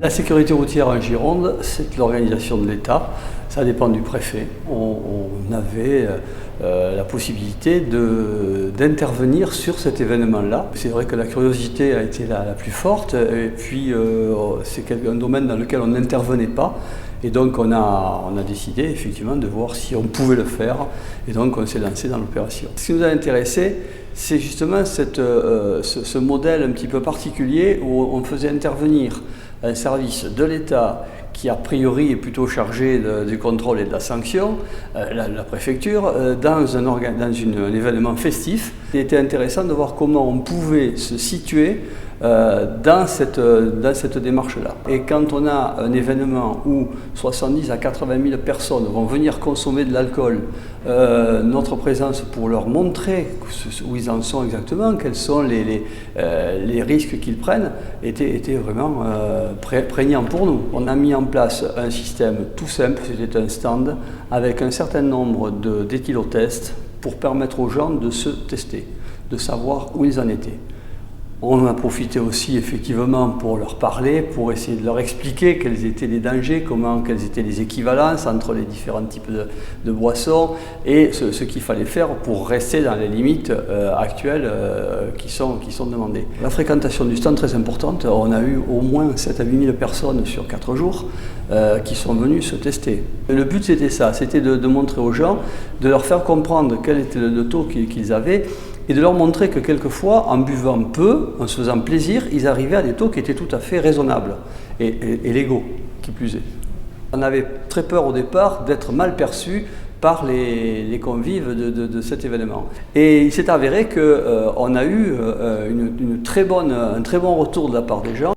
La sécurité routière en Gironde, c'est l'organisation de l'État, ça dépend du préfet. On avait la possibilité d'intervenir sur cet événement-là. C'est vrai que la curiosité a été la plus forte et puis c'est un domaine dans lequel on n'intervenait pas. Et donc on a décidé effectivement de voir si on pouvait le faire et donc on s'est lancé dans l'opération. Ce qui nous a intéressé, c'est justement ce modèle un petit peu particulier où on faisait intervenir un service de l'État qui a priori est plutôt chargé du contrôle et de la sanction, la préfecture, dans un événement festif. Il était intéressant de voir comment on pouvait se situer dans cette démarche-là. Et quand on a un événement où 70 à 80 000 personnes vont venir consommer de l'alcool, notre présence pour leur montrer où ils en sont exactement, quels sont les risques qu'ils prennent, était vraiment prégnant pour nous. On a mis en place un système tout simple, c'était un stand avec un certain nombre d'éthylotests pour permettre aux gens de se tester, de savoir où ils en étaient. On a profité aussi effectivement pour leur parler, pour essayer de leur expliquer quels étaient les dangers, quelles étaient les équivalences entre les différents types de boissons et ce qu'il fallait faire pour rester dans les limites actuelles qui sont demandées. La fréquentation du stand très importante, on a eu au moins 7 à 8 000 personnes sur 4 jours qui sont venues se tester. Le but c'était ça, c'était de montrer aux gens, de leur faire comprendre quel était le taux qu'ils avaient et de leur montrer que quelquefois, en buvant peu, en se faisant plaisir, ils arrivaient à des taux qui étaient tout à fait raisonnables et légaux, qui plus est. On avait très peur au départ d'être mal perçus par les convives de cet événement. Et il s'est avéré qu'on a eu un très bon retour de la part des gens.